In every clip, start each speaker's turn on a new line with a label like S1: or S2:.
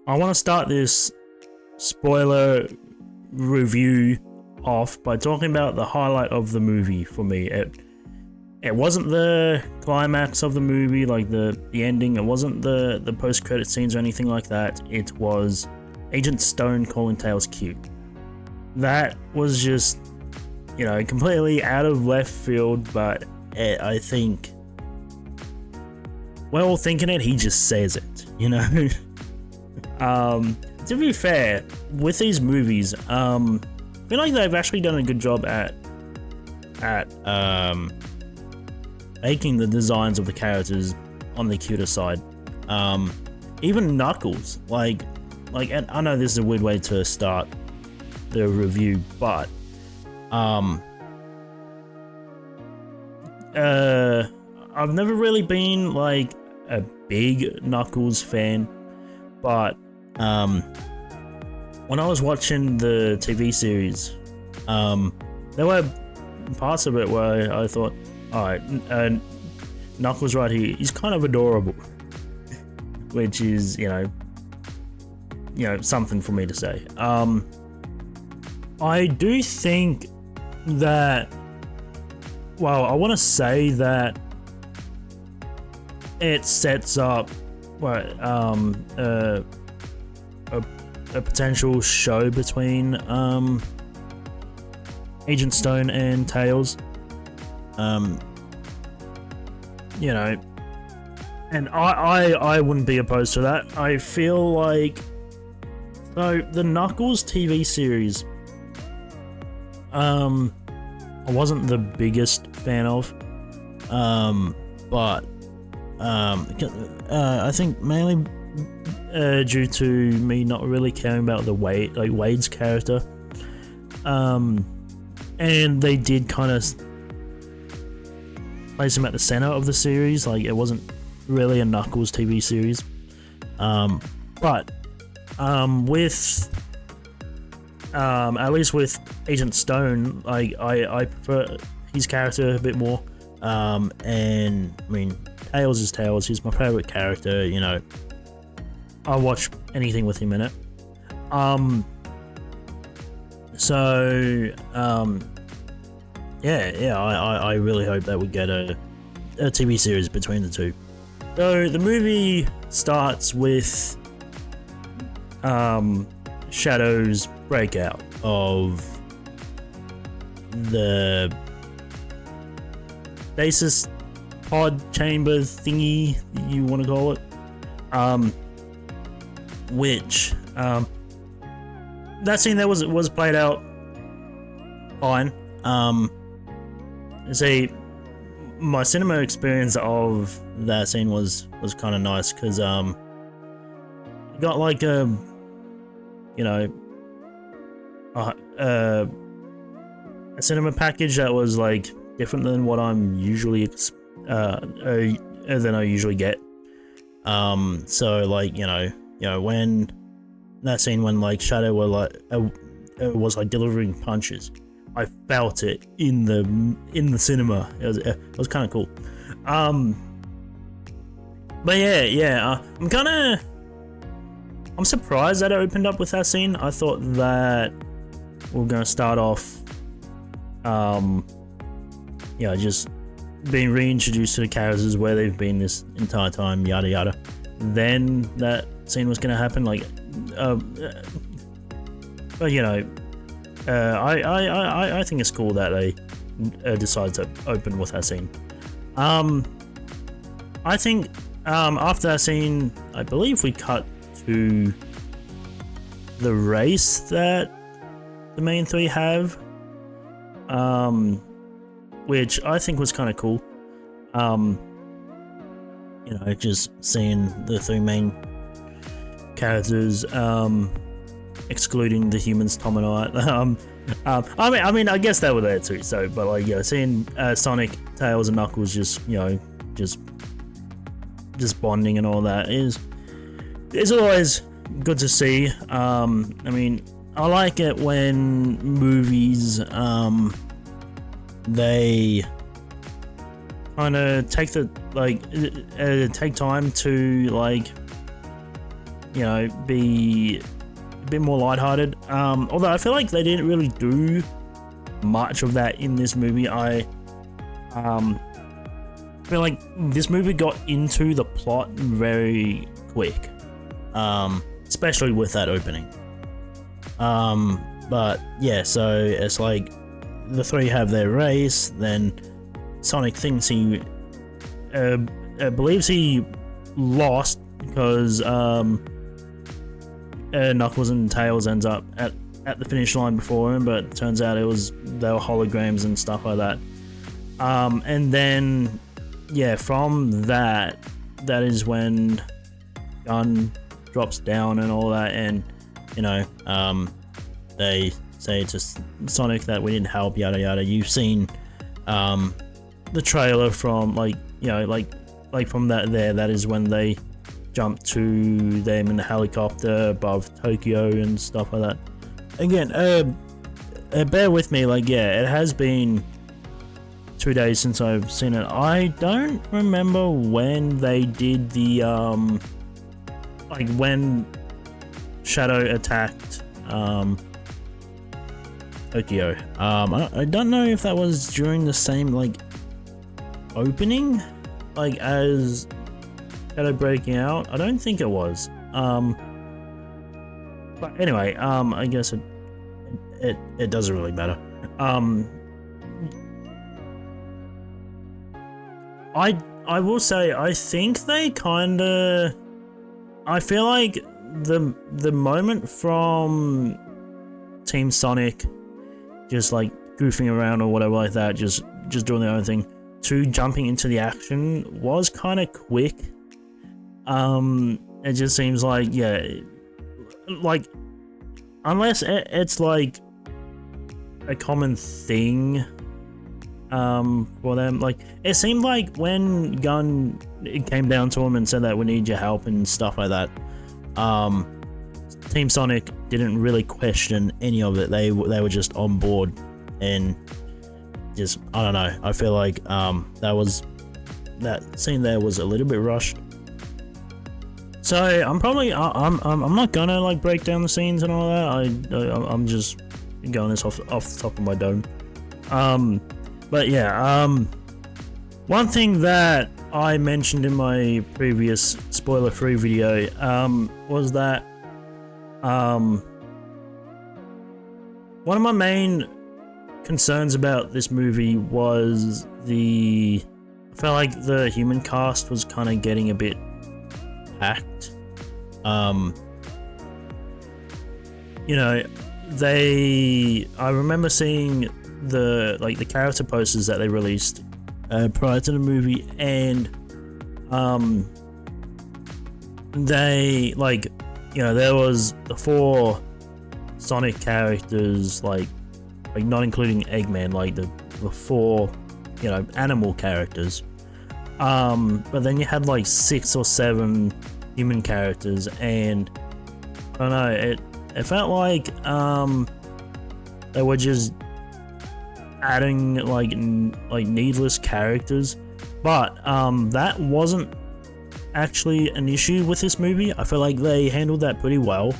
S1: I want to start this spoiler review off by talking about the highlight of the movie for me. It wasn't the climax of the movie, like the ending. It wasn't the post-credit scenes or anything like that. It was Agent Stone calling Tails cute. That was just, completely out of left field, but I think we're all thinking it, he just says it, To be fair, with these movies, I feel like they've actually done a good job at making the designs of the characters on the cuter side. Even Knuckles, like, and I know this is a weird way to start the review, but I've never really been like a big Knuckles fan, but when I was watching the TV series, there were parts of it where I thought, alright, Knuckles right here, he's kind of adorable. Which is, something for me to say. I do think that, well, I want to say that it sets up a potential show between Agent Stone and Tails. And I wouldn't be opposed to that. I feel like, so the Knuckles TV series, I wasn't the biggest fan of, but I think mainly due to me not really caring about Wade's character, and they did kind of place him at the center of the series. Like, it wasn't really a Knuckles TV series, but with at least with Agent Stone, I prefer his character a bit more, and I mean, Tails is Tails. He's my favorite character. I'll watch anything with him in it. I really hope that we get a TV series between the two. So the movie starts with Shadow's breakout of the stasis pod chamber thingy, you want to call it, which that scene there was played out fine. See, my cinema experience of that scene was kind of nice, because you got like a cinema package that was like different than what I'm usually than I usually get. So like when that scene when like Shadow were like was like delivering punches, I felt it in the cinema. It was kind of cool. But I'm surprised that it opened up with that scene. I thought that we're gonna start off, just being reintroduced to the characters where they've been this entire time, yada yada. Then that scene was gonna happen, like, but I think it's cool that they decided to open with that scene. I think after that scene, I believe we cut to the race that the main three have, which I think was kind of cool. Just seeing the three main characters, excluding the humans, Tom and I. I mean, I guess they were there too. So, but like, seeing Sonic, Tails, and Knuckles just bonding and all that is always good to see. I mean, I like it when movies they kind of take time to like you know, be a bit more lighthearted. Although I feel like they didn't really do much of that in this movie. I feel like this movie got into the plot very quick, especially with that opening. But yeah, so it's like the 3 have their race, then Sonic thinks he believes he lost because Knuckles and Tails ends up at the finish line before him, but it turns out they were holograms and stuff like that. And then yeah, from that is when Gun drops down and all that, and you know, they say to Sonic that we didn't help, yada yada. You've seen the trailer from like from that is when they jump to them in the helicopter above Tokyo and stuff like that. Again, bear with me, like yeah, it has been 2 days since I've seen it. I don't remember when they did the like when Shadow attacked Tokyo. I don't know if that was during the same like opening like as Shadow breaking out. I don't think it was. But anyway, I guess it doesn't really matter. I will say I think they kinda, I feel like the moment from Team Sonic just like goofing around or whatever like that, just doing their own thing, to jumping into the action was kind of quick. It just seems like, yeah, like unless it's like a common thing for them, like it seemed like when Gun came down to him and said that we need your help and stuff like that, Team Sonic didn't really question any of it. They were just on board, and just, I don't know, I feel like that scene there was a little bit rushed. So I'm not gonna like break down the scenes and all that. I'm just going this off the top of my dome. But yeah, one thing that I mentioned in my previous spoiler-free video was that one of my main concerns about this movie was I felt like the human cast was kind of getting a bit hacked. You know, I remember seeing the character posters that they released prior to the movie, and they, like, you know, there was the 4 Sonic characters, like not including Eggman, like the 4, you know, animal characters, but then you had like 6 or 7 human characters, and I don't know, it felt like they were just adding like needless characters. But that wasn't actually an issue with this movie. I feel like they handled that pretty well,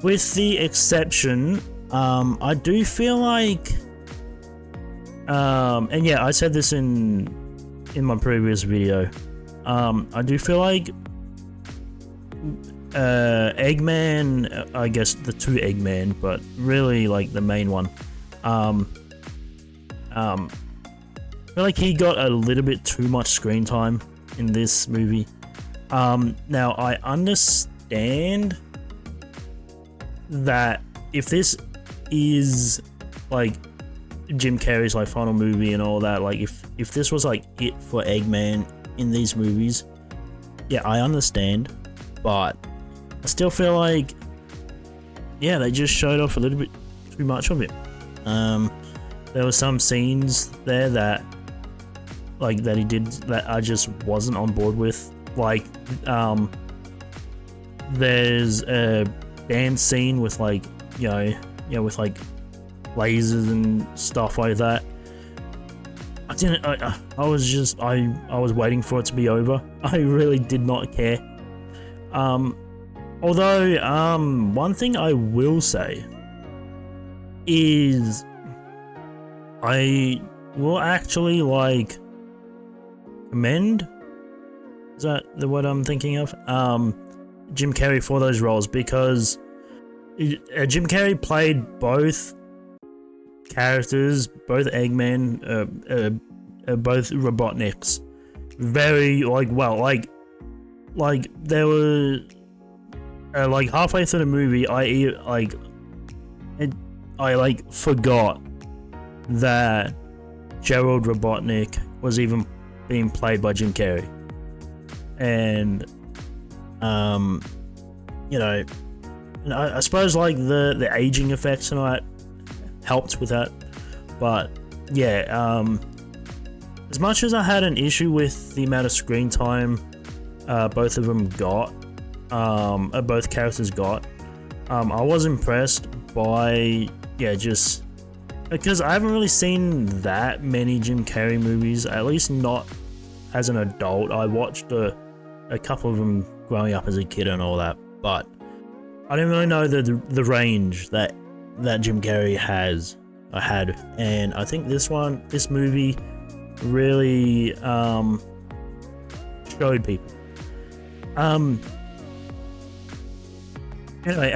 S1: with the exception, I do feel like and yeah, I said this in my previous video, I do feel like Eggman, I guess the 2 Eggman, but really like the main one, I feel like he got a little bit too much screen time in this movie. Now I understand that if this is like Jim Carrey's like final movie and all that, like if this was like it for Eggman in these movies, yeah, I understand, but I still feel like, yeah, they just showed off a little bit too much of it. There were some scenes there that he did that I just wasn't on board with. Like, there's a dance scene with like, you know, with like lasers and stuff like that. I was waiting for it to be over. I really did not care. Although, one thing I will say is I will actually like commend, is that the word I'm thinking of? Jim Carrey for those roles, because Jim Carrey played both characters, both Eggman, both Robotniks, very like there were like halfway through the movie, I forgot that Gerald Robotnik was even being played by Jim Carrey, and you know, I suppose like the aging effects and all that helped with that, but yeah, as much as I had an issue with the amount of screen time both of them got, both characters got, I was impressed by, just because I haven't really seen that many Jim Carrey movies, at least not as an adult. I watched a couple of them growing up as a kid and all that, but I didn't really know the range that Jim Carrey had, and I think this movie really showed people. Anyway,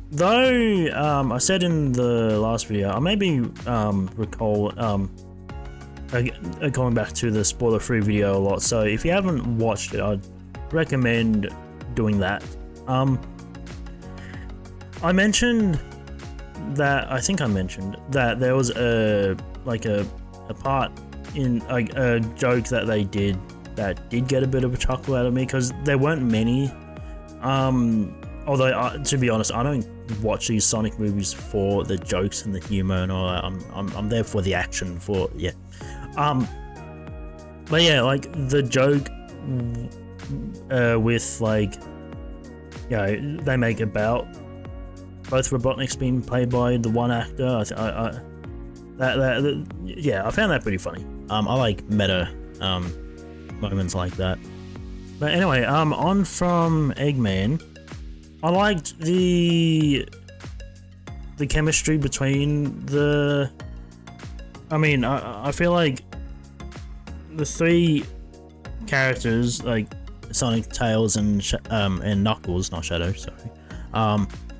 S1: though I said in the last video, I maybe recall going back to the spoiler-free video a lot, so if you haven't watched it, I'd recommend doing that. I mentioned that there was a part in a joke that they did that did get a bit of a chuckle out of me, because there weren't many. Although to be honest, I don't watch these Sonic movies for the jokes and the humor and all that. I'm there for the action, but yeah, like the joke with they make about both Robotniks being played by the one actor. I found that pretty funny. I like meta moments like that. But anyway, on from Eggman. I liked the chemistry between I feel like the three characters, like Sonic, Tails, and Knuckles, not Shadow, sorry.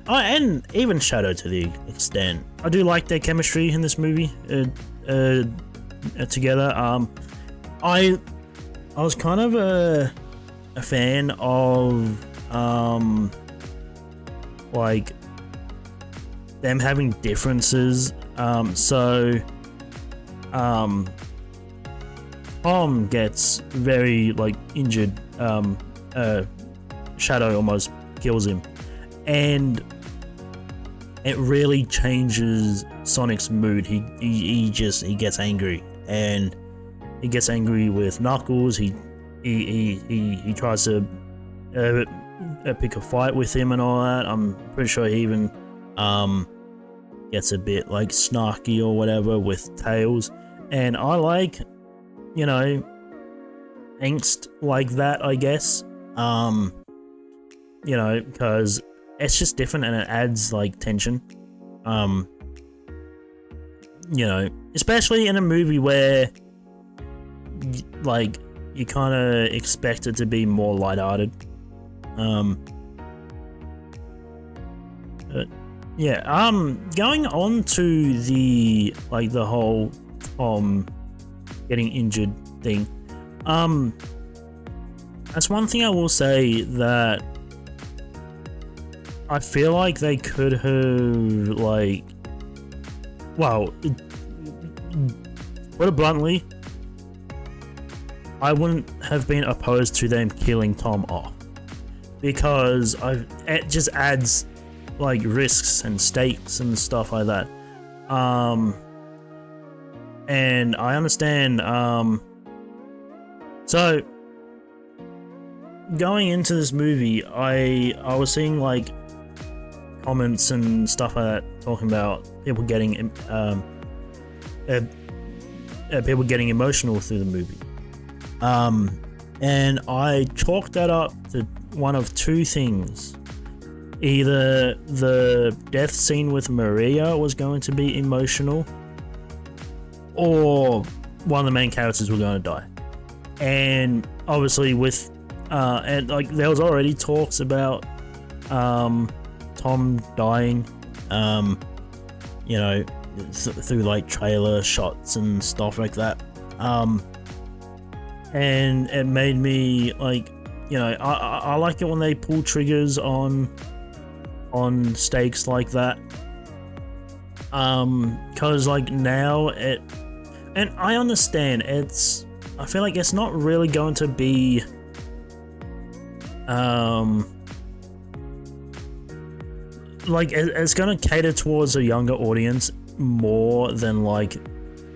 S1: And even Shadow to the extent. I do like their chemistry in this movie together. I was kind of a fan of like them having differences. Tom gets very injured. Shadow almost kills him, and it really changes Sonic's mood. He gets angry, and he gets angry with Knuckles. He tries to pick a fight with him and all that. I'm pretty sure he even gets a bit snarky or whatever with Tails, and I like angst like that, I guess. Because it's just different and it adds tension. Especially in a movie where you kind of expect it to be more lighthearted. But yeah, going on to the the whole Tom getting injured thing. That's one thing I will say that I feel like they could have put it bluntly, I wouldn't have been opposed to them killing Tom off, because it just adds risks and stakes and stuff like that. And I understand. So going into this movie, I was seeing comments and stuff like that talking about people getting emotional through the movie. And I chalked that up to one of two things. Either the death scene with Maria was going to be emotional, or one of the main characters were going to die. And obviously with and like there was already talks about Tom dying, you know, through like trailer shots and stuff like that, and it made me like, you know, I like it when they pull triggers on stakes like that, cause like now it, and I understand I feel like it's not really going to be like it's gonna cater towards a younger audience more than like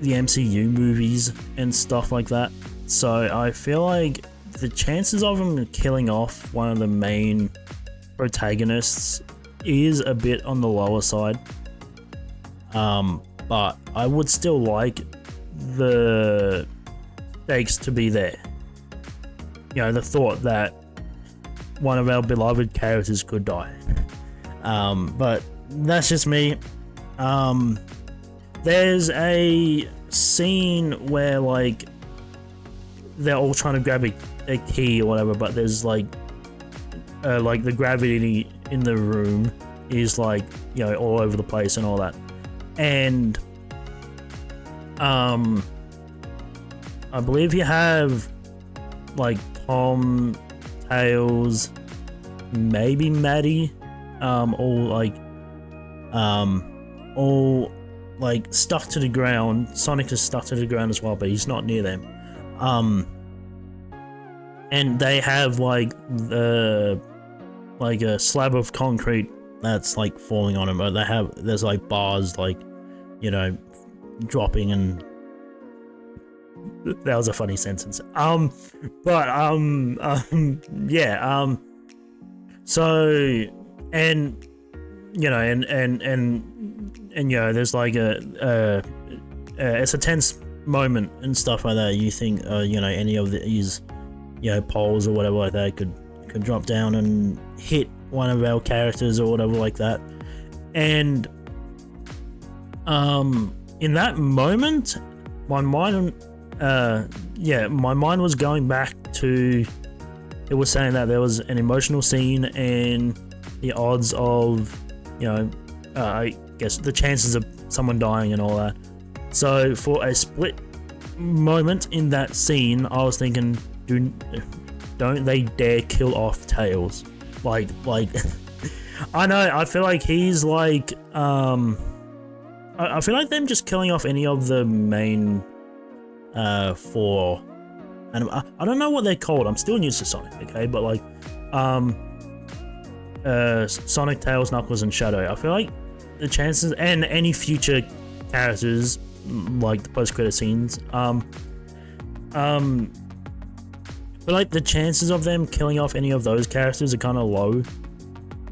S1: the MCU movies and stuff like that. So I feel like the chances of him killing off one of the main protagonists is a bit on the lower side. But I would still like the stakes to be there. You know, the thought that one of our beloved characters could die. But that's just me. There's a scene where like they're all trying to grab a key or whatever, but there's like the gravity in the room is like, you know, all over the place and all that. And I believe you have like Tom, Tails, maybe Maddie, all stuck to the ground. Sonic is stuck to the ground as well, but he's not near them. And they have like a slab of concrete that's like falling on him, but there's like bars, like, you know, dropping, and that was a funny sentence. So, and you know, and you know, there's like it's a tense moment and stuff like that. You think, you know, any of these, you know, poles or whatever like that could drop down and hit one of our characters or whatever like that. And in that moment, my mind was going back to, it was saying that there was an emotional scene and the odds of, you know, I guess the chances of someone dying and all that. So for a split moment in that scene, I was thinking, don't they dare kill off Tails. Like I know, I feel like he's like, I feel like them just killing off any of the main four, and I don't know what they're called, I'm still new to Sonic, okay, but like Sonic, Tails, Knuckles, and Shadow, I feel like the chances, and any future characters like the post-credit scenes, but like the chances of them killing off any of those characters are kind of low,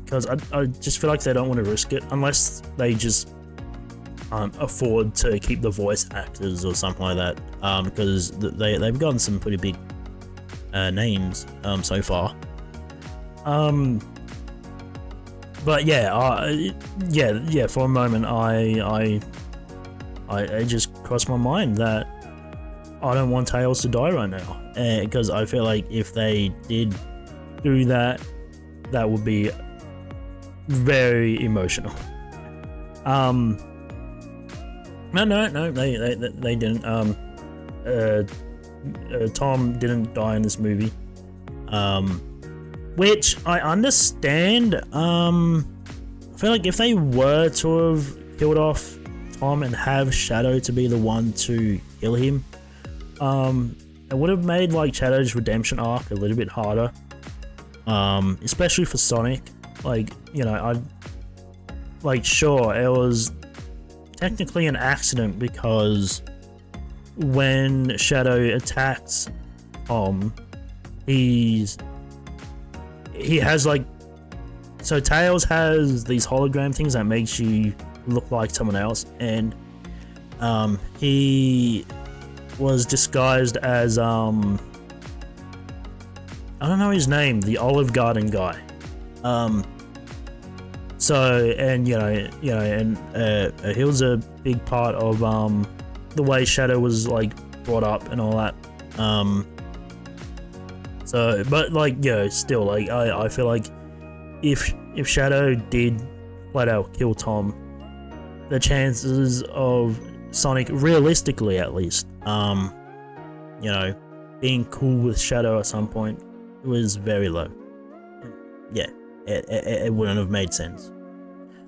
S1: because I just feel like they don't want to risk it unless they just can't afford to keep the voice actors or something like that, because they've gotten some pretty big names so far. But yeah, for a moment I just crossed my mind that I don't want Tails to die right now, because I feel like if they did do that, that would be very emotional. No, they didn't. Tom didn't die in this movie, which I understand. I feel like if they were to have killed off Tom and have Shadow to be the one to kill him, it would have made like Shadow's redemption arc a little bit harder, especially for Sonic. Like, you know, sure, it was technically an accident, because when Shadow attacks Tom, he has like, so Tails has these hologram things that makes you look like someone else, and he was disguised as I don't know his name, the Olive Garden guy. So, and he was a big part of the way Shadow was like brought up and all that. So, but like, still, like, I feel like if Shadow did flat out kill Tom, the chances of Sonic, realistically at least, being cool with Shadow at some point was very low. Yeah, it wouldn't have made sense.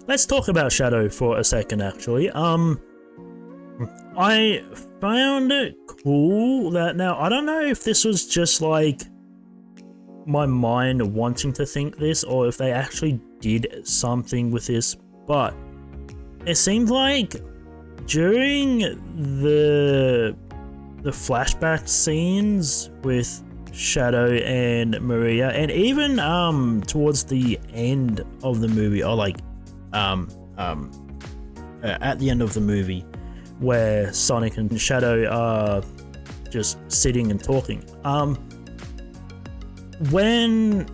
S1: Let's talk about Shadow for a second, actually. I found it cool that, now, I don't know if this was just like my mind wanting to think this, or if they actually did something with this, but it seemed like during the flashback scenes with Shadow and Maria, and even towards the end of the movie, or like at the end of the movie, where Sonic and Shadow are just sitting and talking, when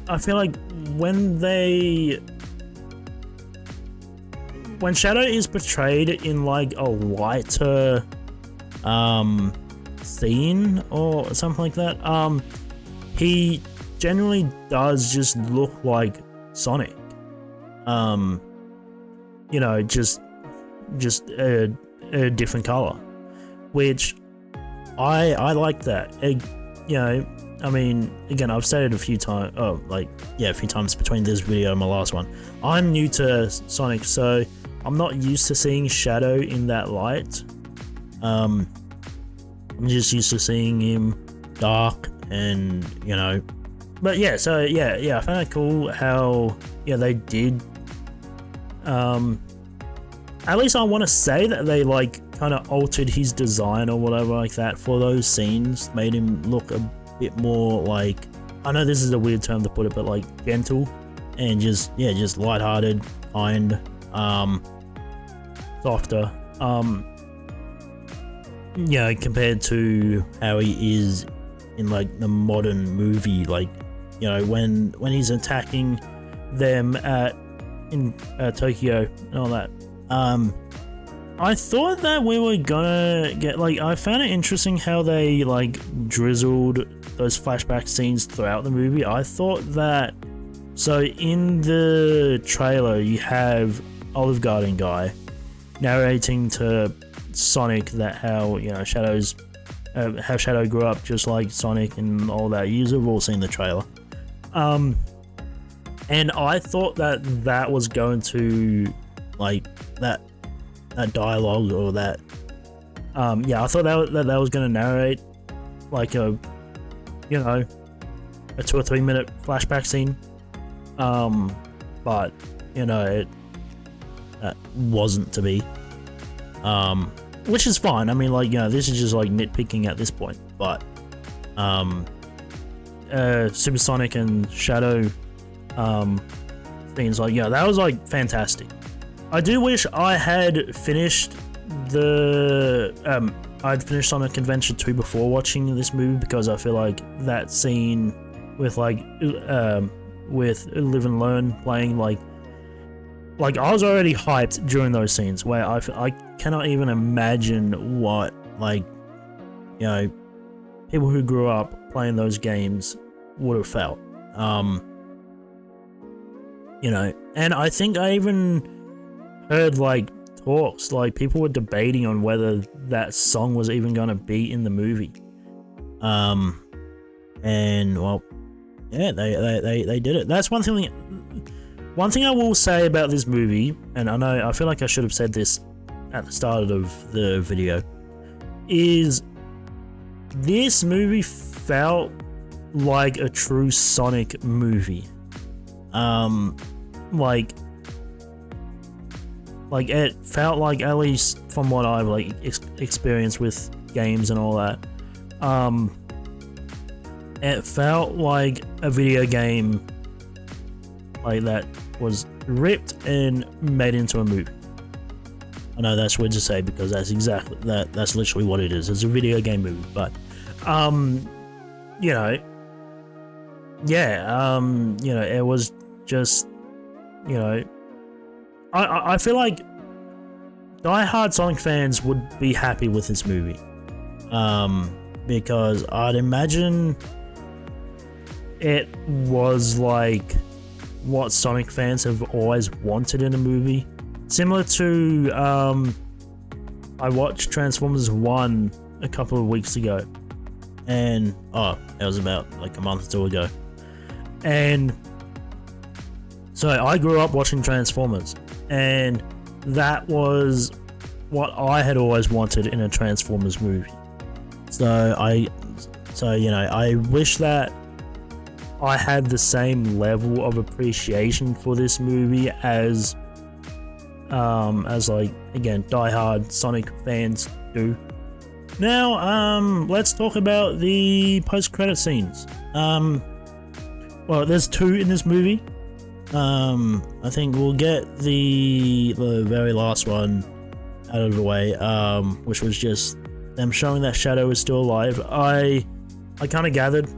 S1: I feel like when Shadow is portrayed in like a lighter scene or something like that, he generally does just look like Sonic. Just a different color, which I like that. I mean, again, I've said it a few times. A few times between this video and my last one. I'm new to Sonic, so I'm not used to seeing Shadow in that light. I'm just used to seeing him dark and, but yeah, so yeah, I found it cool how, they did, at least I want to say that they like kind of altered his design or whatever like that for those scenes, made him look a bit more like, I know this is a weird term to put it, but like gentle and just lighthearted, kind, softer, compared to how he is in like the modern movie, like, when he's attacking them in Tokyo and all that. I thought that we were gonna get, like, I found it interesting how they like drizzled those flashback scenes throughout the movie. I thought that, so in the trailer you have Olive Garden guy narrating to Sonic that how how Shadow grew up just like Sonic and all that. You've all seen the trailer, and I thought that was going to, like, that dialogue or that I thought that was going to narrate like a 2 or 3 minute flashback scene, but that wasn't to be, which is fine. I mean, like, this is just like nitpicking at this point, but Supersonic and Shadow scenes, like, that was like fantastic. I do wish I had finished I'd finished Sonic Adventure 2 before watching this movie, because I feel like that scene with like with Live and Learn playing, like I was already hyped during those scenes where I cannot even imagine what, like, people who grew up playing those games would have felt. And I think I even heard like talks, like people were debating on whether that song was even going to be in the movie. And well, yeah, they did it. That's one thing I will say about this movie, and I feel like I should have said this at the start of the video, is this movie felt like a true Sonic movie. Like it felt like, at least from what I've like experienced with games and all that, it felt like a video game like that was ripped and made into a movie. I know that's weird to say because that's exactly that's literally what it is. It's a video game movie, but yeah, it was just, you know, I feel like die-hard Sonic fans would be happy with this movie. Because I'd imagine it was like what Sonic fans have always wanted in a movie. Similar to, I watched Transformers 1 a couple of weeks ago. And, it was about like a month or two ago. And so I grew up watching Transformers. And that was what I had always wanted in a Transformers movie. So I wish that I had the same level of appreciation for this movie as like, again, diehard Sonic fans do. Now, let's talk about the post-credit scenes. Well, there's two in this movie. I think we'll get the very last one out of the way, which was just them showing that Shadow is still alive. I kind of gathered,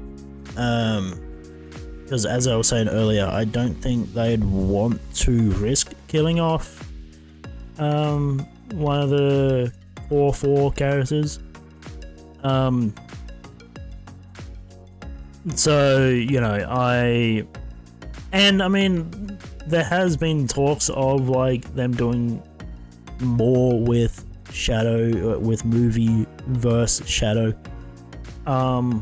S1: because as I was saying earlier, I don't think they'd want to risk killing off one of the core four characters. So, I mean, there has been talks of like them doing more with Shadow, with movie verse Shadow.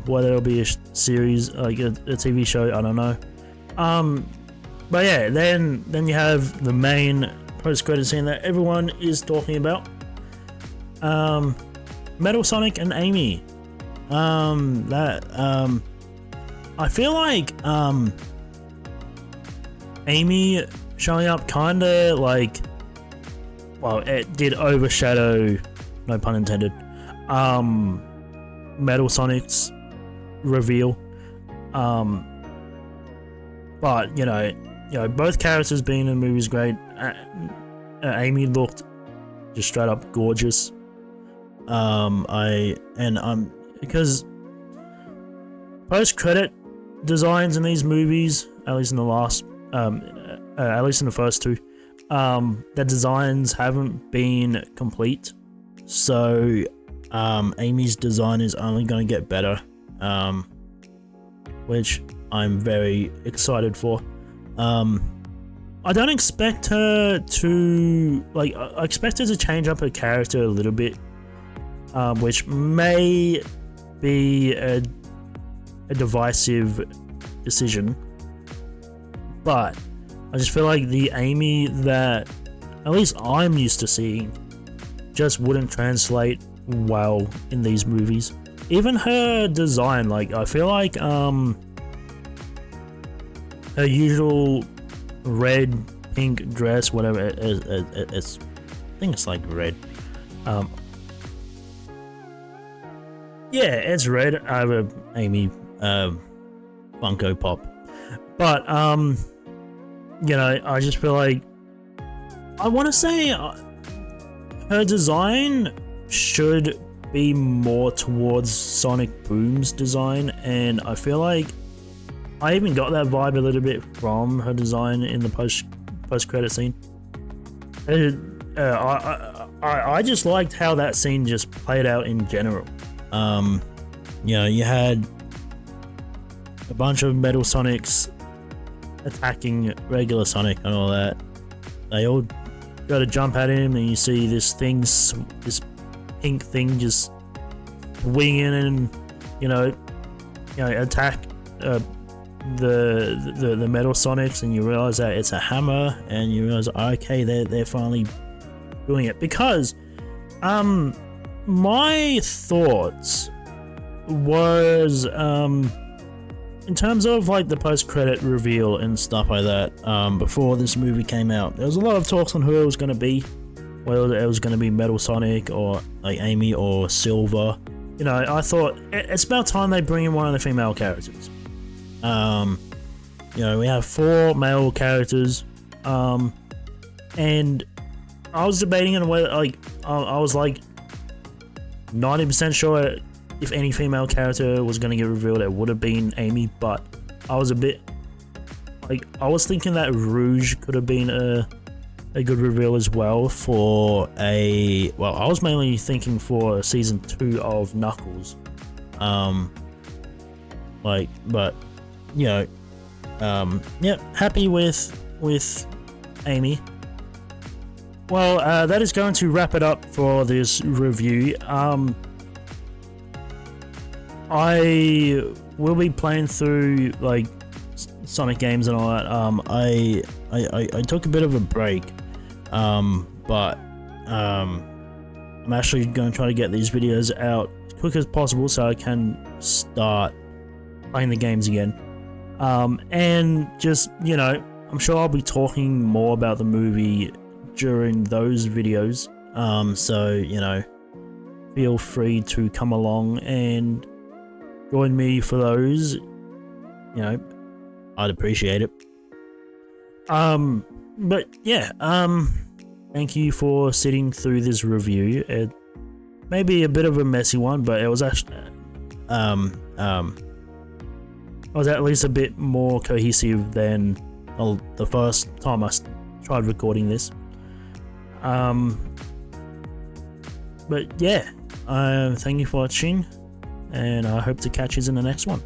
S1: Whether it'll be a series, like a TV show, I don't know. But yeah, then you have the main post-credit scene that everyone is talking about. Metal Sonic and Amy. I feel like Amy showing up kinda like, well, it did overshadow, no pun intended, Metal Sonic's reveal. But both characters being in the movie is great. Amy looked just straight up gorgeous. Because post-credit designs in these movies, at least in the last, at least in the first two, the designs haven't been complete. So Amy's design is only going to get better, which I'm very excited for. I don't expect her to, like, I expect her to change up her character a little bit, which may be a divisive decision, but I just feel like the Amy that at least I'm used to seeing just wouldn't translate well in these movies. Even her design, like, I feel like her usual red, pink dress, whatever it's, I think it's like red. Yeah, it's red. I have a Amy Funko Pop, but I just feel like I want to say her design should be more towards Sonic Boom's design, and I feel like I even got that vibe a little bit from her design in the post-credit scene. I just liked how that scene just played out in general. You had a bunch of Metal Sonics attacking regular Sonic and all that. They all go to jump at him, and you see this pink thing just winging and attack the Metal Sonics, and you realize that it's a hammer, and you realize, okay, they're finally doing it. Because my thoughts was, in terms of like the post-credit reveal and stuff like that, before this movie came out, there was a lot of talks on who it was going to be, whether it was going to be Metal Sonic or like Amy or Silver. I thought it's about time they bring in one of the female characters. We have 4 male characters, and I was debating on whether, like, I was like 90% sure if any female character was going to get revealed, it would have been Amy, but I was a bit like, I was thinking that Rouge could have been a good reveal as well for I was mainly thinking for season 2 of Knuckles. But you know, happy with Amy. Well, that is going to wrap it up for this review. I will be playing through like Sonic games and all that. I took a bit of a break, but I'm actually going to try to get these videos out as quick as possible so I can start playing the games again. And just, you know, I'm sure I'll be talking more about the movie during those videos. So, you know, feel free to come along and join me for those. You know, I'd appreciate it. But yeah, thank you for sitting through this review. It may be a bit of a messy one, but it was actually, it was at least a bit more cohesive than the first time I tried recording this. But yeah, thank you for watching, and I hope to catch you in the next one.